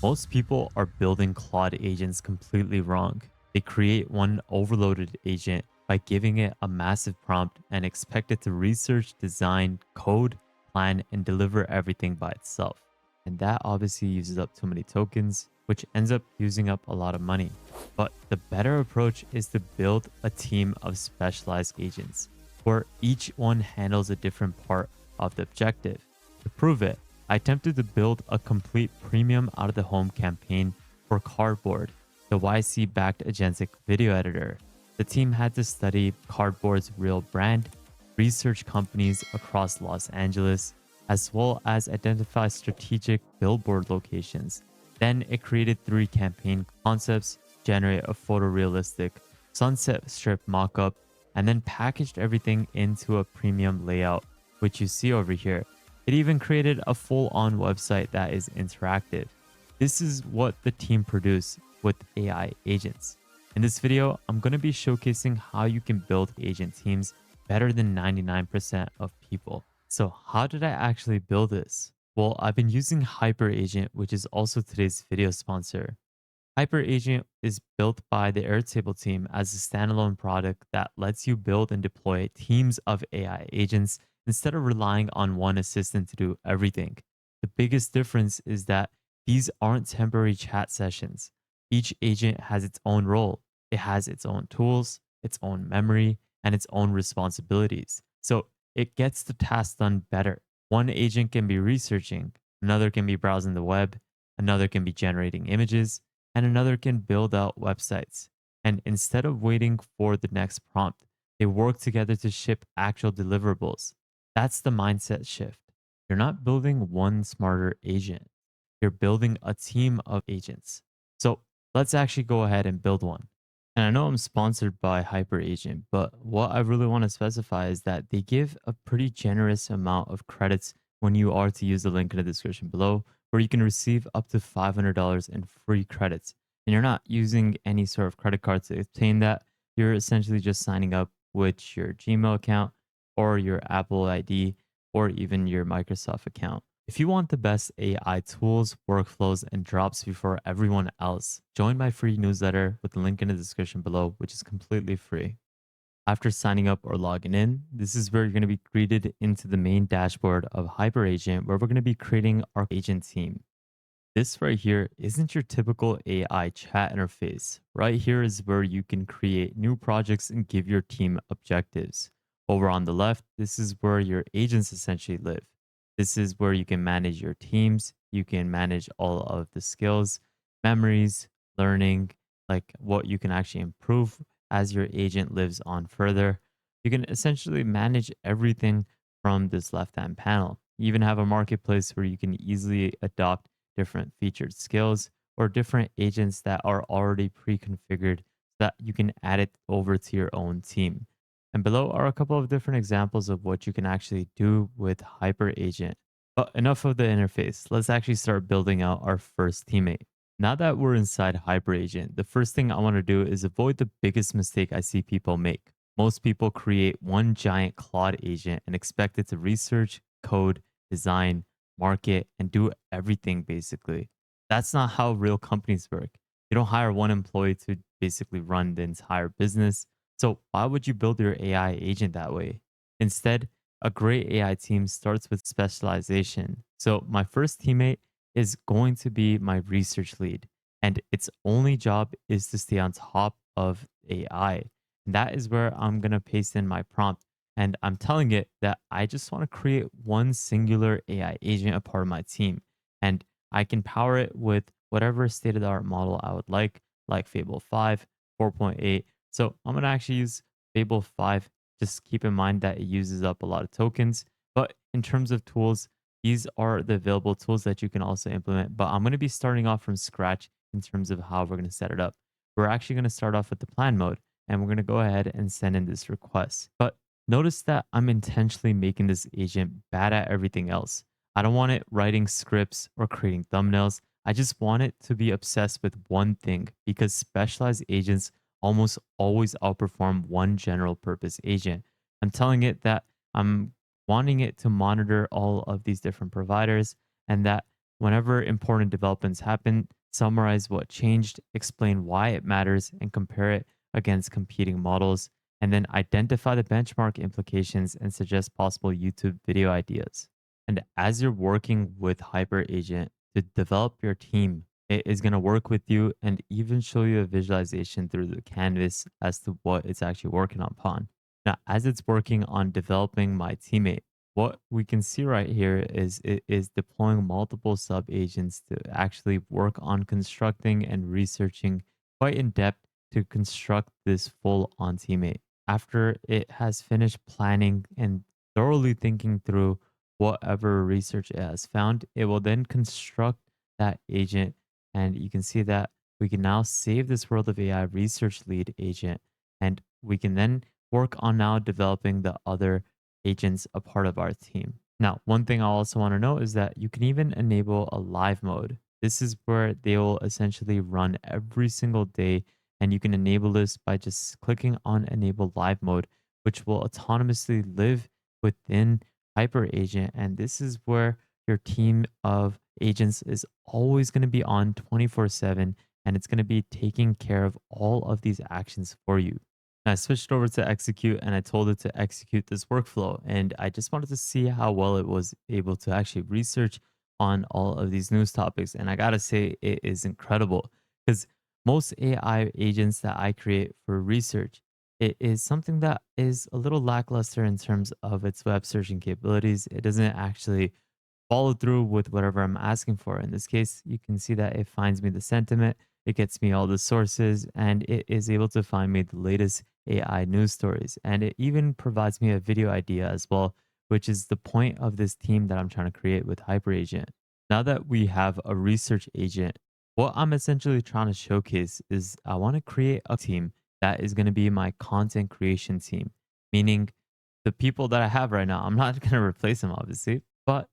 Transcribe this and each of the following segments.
Most people are building Claude agents completely wrong. They create one overloaded agent by giving it a massive prompt and expect it to research, design, code, plan, and deliver everything by itself. And that obviously uses up too many tokens, which ends up using up a lot of money. But the better approach is to build a team of specialized agents, where each one handles a different part of the objective. To prove it, I attempted to build a complete premium out of the home campaign for Cardboard, the YC backed agentic video editor. The team had to study Cardboard's real brand, research companies across Los Angeles, as well as identify strategic billboard locations. Then it created 3 campaign concepts, generate a photorealistic sunset strip mockup, and then packaged everything into a premium layout, which you see over here. It even created a full-on website that is interactive. This is what the team produced with AI agents. In this video, I'm going to be showcasing how you can build agent teams better than 99% of people. So how did I actually build this? Well, I've been using Hyperagent, which is also today's video sponsor. Hyperagent is built by the Airtable team as a standalone product that lets you build and deploy teams of AI agents instead of relying on one assistant to do everything. The biggest difference is that these aren't temporary chat sessions. Each agent has its own role. It has its own tools, its own memory, and its own responsibilities. So it gets the task done better. One agent can be researching, another can be browsing the web, another can be generating images, and another can build out websites. And instead of waiting for the next prompt, they work together to ship actual deliverables. That's the mindset shift. You're not building one smarter agent, you're building a team of agents. So let's actually go ahead and build one. And I know I'm sponsored by Hyperagent, but what I really want to specify is that they give a pretty generous amount of credits when you are to use the link in the description below, where you can receive up to $500 in free credits. And you're not using any sort of credit card to obtain that. You're essentially just signing up with your Gmail account or your Apple ID or even your Microsoft account. If you want the best AI tools, workflows, and drops before everyone else, join my free newsletter with the link in the description below, which is completely free. After signing up or logging in, this is where you're going to be greeted into the main dashboard of Hyperagent, where we're going to be creating our agent team. This right here isn't your typical AI chat interface. Right here is where you can create new projects and give your team objectives. Over on the left, this is where your agents essentially live. This is where you can manage your teams. You can manage all of the skills, memories, learning, like what you can actually improve as your agent lives on further. You can essentially manage everything from this left-hand panel. You even have a marketplace where you can easily adopt different featured skills or different agents that are already pre-configured so that you can add it over to your own team. And below are a couple of different examples of what you can actually do with Hyperagent. But enough of the interface. Let's actually start building out our first teammate. Now that we're inside Hyperagent, the first thing I want to do is avoid the biggest mistake I see people make. Most people create one giant Claude agent and expect it to research, code, design, market, and do everything basically. That's not how real companies work. You don't hire one employee to basically run the entire business. So why would you build your AI agent that way? Instead, a great AI team starts with specialization. So my first teammate is going to be my research lead, and its only job is to stay on top of AI. And that is where I'm going to paste in my prompt. And I'm telling it that I just want to create one singular AI agent a part of my team. And I can power it with whatever state of the art model I would like Fable 5, 4.8. So I'm going to actually use Fable 5. Just keep in mind that it uses up a lot of tokens. But in terms of tools, these are the available tools that you can also implement. But I'm going to be starting off from scratch in terms of how we're going to set it up. We're actually going to start off with the plan mode, and we're going to go ahead and send in this request. But notice that I'm intentionally making this agent bad at everything else. I don't want it writing scripts or creating thumbnails. I just want it to be obsessed with one thing, because specialized agents almost always outperform one general purpose agent. I'm telling it that I'm wanting it to monitor all of these different providers, and that whenever important developments happen, summarize what changed, explain why it matters, and compare it against competing models, and then identify the benchmark implications and suggest possible YouTube video ideas. And as you're working with Hyperagent to develop your team, it is going to work with you and even show you a visualization through the canvas as to what it's actually working upon. Now, as it's working on developing my teammate, what we can see right here is it is deploying multiple sub agents to actually work on constructing and researching quite in depth to construct this full on teammate. After it has finished planning and thoroughly thinking through whatever research it has found, it will then construct that agent. And you can see that we can now save this World of AI research lead agent. And we can then work on now developing the other agents a part of our team. Now, one thing I also want to know is that you can even enable a live mode. This is where they will essentially run every single day, and you can enable this by just clicking on enable live mode, which will autonomously live within Hyperagent. And this is where your team of agents is always going to be on 24/7, and it's going to be taking care of all of these actions for you. I switched over to execute and I told it to execute this workflow. And I just wanted to see how well it was able to actually research on all of these news topics. And I got to say, it is incredible because most AI agents that I create for research, it is something that is a little lackluster in terms of its web searching capabilities. It doesn't actually follow through with whatever I'm asking for. In this case, you can see that it finds me the sentiment, it gets me all the sources, and it is able to find me the latest AI news stories. And it even provides me a video idea as well, which is the point of this team that I'm trying to create with Hyperagent. Now that we have a research agent, what I'm essentially trying to showcase is I want to create a team that is going to be my content creation team, meaning the people that I have right now, I'm not going to replace them, obviously, but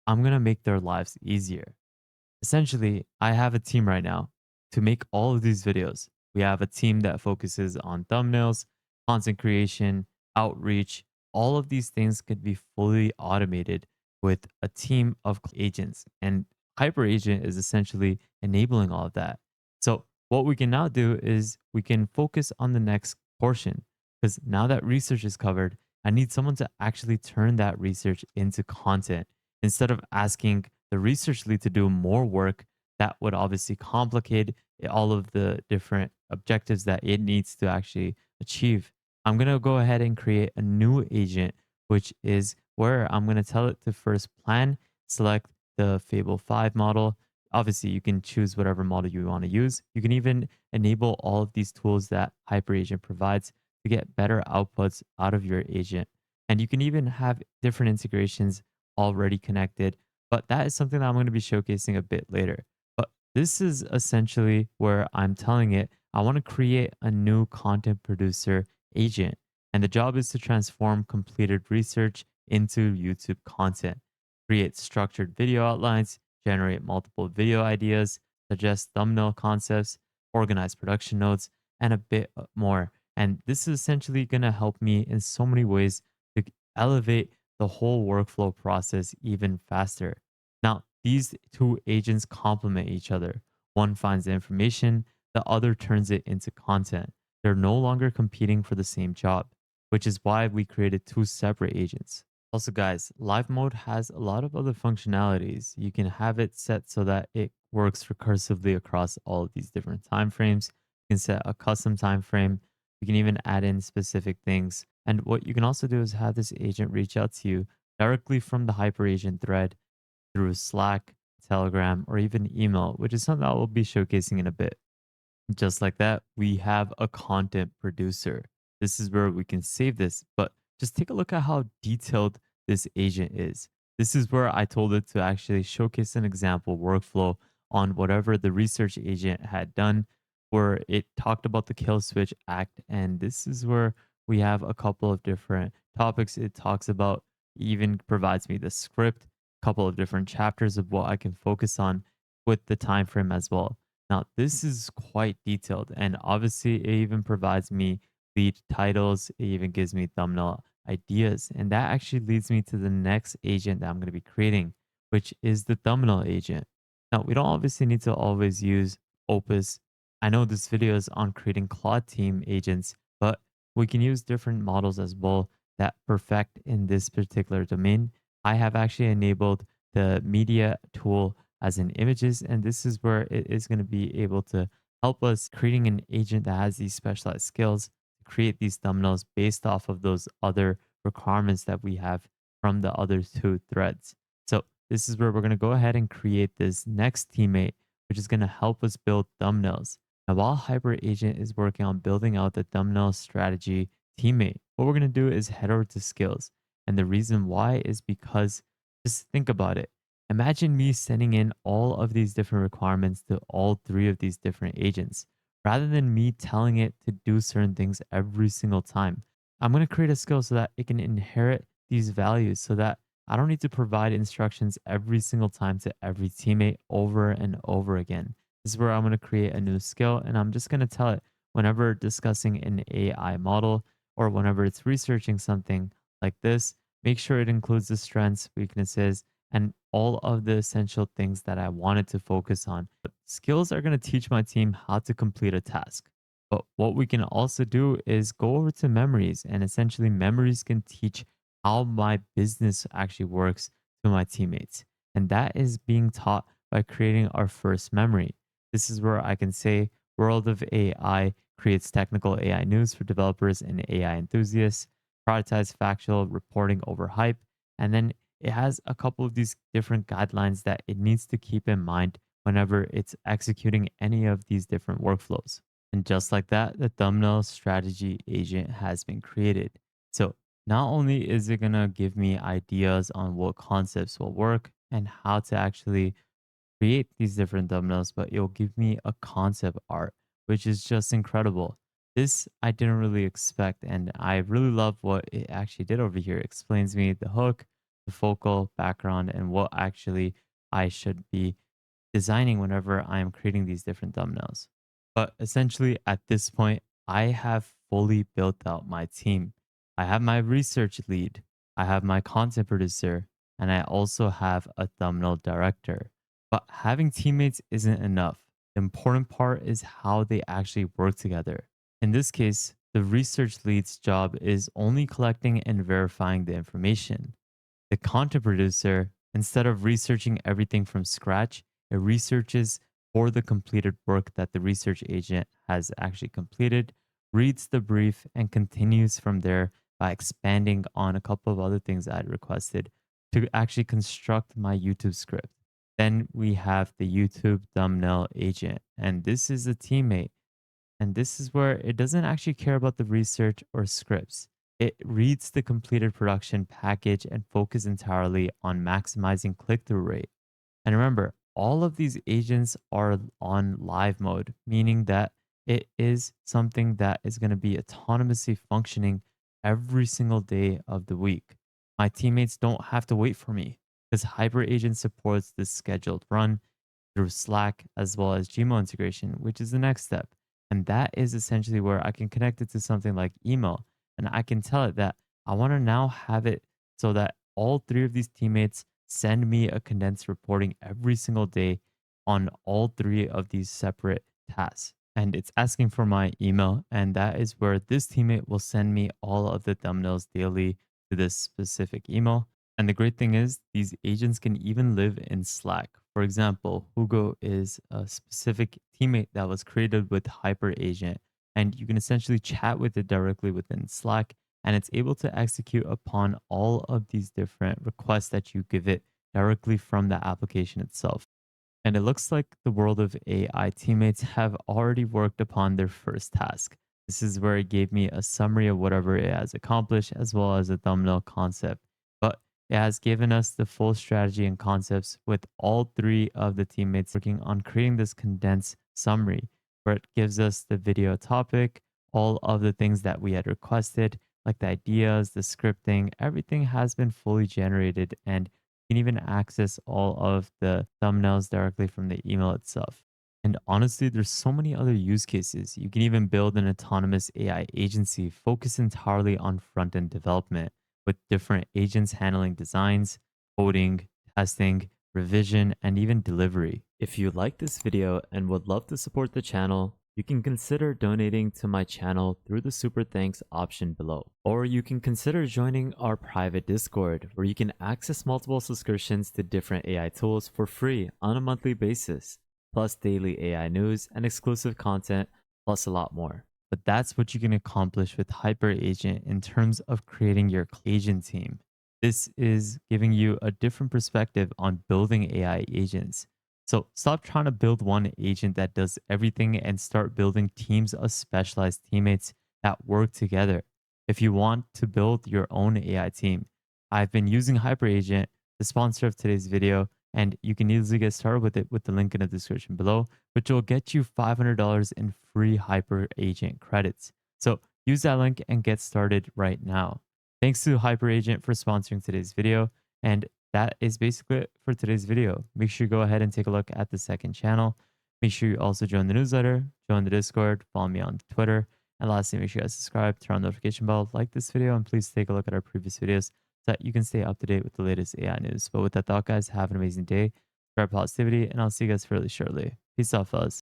I'm going to make their lives easier. Essentially, I have a team right now to make all of these videos. We have a team that focuses on thumbnails, content creation, outreach. All of these things could be fully automated with a team of agents. And Hyperagent is essentially enabling all of that. So, what we can now do is we can focus on the next portion because now that research is covered, I need someone to actually turn that research into content instead of asking the research lead to do more work that would obviously complicate all of the different objectives that it needs to actually achieve. I'm going to go ahead and create a new agent, which is where I'm going to tell it to first plan, select the Fable 5 model. Obviously, you can choose whatever model you want to use. You can even enable all of these tools that Hyperagent provides to get better outputs out of your agent. And you can even have different integrations already connected, but that is something that I'm going to be showcasing a bit later. But this is essentially where I'm telling it I want to create a new content producer agent. And the job is to transform completed research into YouTube content, create structured video outlines, generate multiple video ideas, suggest thumbnail concepts, organize production notes, and a bit more. And this is essentially going to help me in so many ways to elevate the whole workflow process even faster. Now, these two agents complement each other. One finds the information, the other turns it into content. They're no longer competing for the same job, which is why we created two separate agents. Also, guys, live mode has a lot of other functionalities. You can have it set so that it works recursively across all of these different time frames. You can set a custom time frame. You can even add in specific things. And what you can also do is have this agent reach out to you directly from the Hyperagent thread through Slack, Telegram, or even email, which is something I will be showcasing in a bit. Just like that, we have a content producer. This is where we can save this, but just take a look at how detailed this agent is. This is where I told it to actually showcase an example workflow on whatever the research agent had done, where it talked about the Kill Switch Act. And this is where we have a couple of different topics it talks about, even provides me the script, couple of different chapters of what I can focus on with the time frame as well. Now, this is quite detailed, and obviously, it even provides me lead titles. It even gives me thumbnail ideas, and that actually leads me to the next agent that I'm going to be creating, which is the thumbnail agent. Now, we don't obviously need to always use Opus. I know this video is on creating Claude team agents, but we can use different models as well that perfect in this particular domain. I have actually enabled the media tool as in images, and this is where it is going to be able to help us creating an agent that has these specialized skills to create these thumbnails based off of those other requirements that we have from the other two threads. So this is where we're going to go ahead and create this next teammate, which is going to help us build thumbnails. Now, while Hyperagent is working on building out the thumbnail strategy teammate, what we're going to do is head over to skills. And the reason why is because just think about it. Imagine me sending in all of these different requirements to all three of these different agents. Rather than me telling it to do certain things every single time, I'm going to create a skill so that it can inherit these values so that I don't need to provide instructions every single time to every teammate over and over again. This is where I'm going to create a new skill and I'm just going to tell it whenever discussing an AI model or whenever it's researching something like this, make sure it includes the strengths, weaknesses, and all of the essential things that I wanted to focus on. But skills are going to teach my team how to complete a task. But what we can also do is go over to memories, and essentially, memories can teach how my business actually works to my teammates. And that is being taught by creating our first memory. This is where I can say, World of AI creates technical AI news for developers and AI enthusiasts, prioritize factual reporting over hype, and then it has a couple of these different guidelines that it needs to keep in mind whenever it's executing any of these different workflows. And just like that, the thumbnail strategy agent has been created. So not only is it going to give me ideas on what concepts will work and how to actually create these different thumbnails, but it'll give me a concept art, which is just incredible. This I didn't really expect, and I really love what it actually did over here. It explains me the hook, the focal background, and what actually I should be designing whenever I am creating these different thumbnails. But essentially, at this point, I have fully built out my team. I have my research lead, I have my content producer, and I also have a thumbnail director. But having teammates isn't enough. The important part is how they actually work together. In this case, the research lead's job is only collecting and verifying the information. The content producer, instead of researching everything from scratch, it researches for the completed work that the research agent has actually completed, reads the brief, and continues from there by expanding on a couple of other things I'd requested to actually construct my YouTube script. Then we have the YouTube thumbnail agent, and this is a teammate. And this is where it doesn't actually care about the research or scripts. It reads the completed production package and focuses entirely on maximizing click through rate. And remember, all of these agents are on live mode, meaning that it is something that is going to be autonomously functioning every single day of the week. My teammates don't have to wait for me because Hyperagent supports this scheduled run through Slack as well as Gmail integration, which is the next step. And that is essentially where I can connect it to something like email. And I can tell it that I want to now have it so that all three of these teammates send me a condensed reporting every single day on all three of these separate tasks. And it's asking for my email. And that is where this teammate will send me all of the thumbnails daily to this specific email. And the great thing is, these agents can even live in Slack. For example, Hugo is a specific teammate that was created with Hyperagent, and you can essentially chat with it directly within Slack, and it's able to execute upon all of these different requests that you give it directly from the application itself. And it looks like the world of AI teammates have already worked upon their first task. This is where it gave me a summary of whatever it has accomplished, as well as a thumbnail concept. But it has given us the full strategy and concepts with all three of the teammates working on creating this condensed summary where it gives us the video topic, all of the things that we had requested, like the ideas, the scripting, everything has been fully generated and can even access all of the thumbnails directly from the email itself. And honestly, there's so many other use cases. You can even build an autonomous AI agency focused entirely on front end development with different agents handling designs, coding, testing, revision, and even delivery. If you like this video and would love to support the channel, you can consider donating to my channel through the super thanks option below. Or you can consider joining our private Discord where you can access multiple subscriptions to different AI tools for free on a monthly basis, plus daily AI news and exclusive content, plus a lot more. But that's what you can accomplish with Hyperagent in terms of creating your agent team. This is giving you a different perspective on building AI agents. So stop trying to build one agent that does everything and start building teams of specialized teammates that work together. If you want to build your own AI team, I've been using Hyperagent, the sponsor of today's video, and you can easily get started with it with the link in the description below, which will get you $500 in free Hyperagent credits. So use that link and get started right now. Thanks to Hyperagent for sponsoring today's video. And that is basically it for today's video. Make sure you go ahead and take a look at the second channel. Make sure you also join the newsletter, join the Discord, follow me on Twitter. And lastly, make sure you guys subscribe, turn on the notification bell, like this video, and please take a look at our previous videos so that you can stay up to date with the latest AI news. But with that thought, guys, have an amazing day, spread positivity, and I'll see you guys fairly shortly. Peace out, fellas.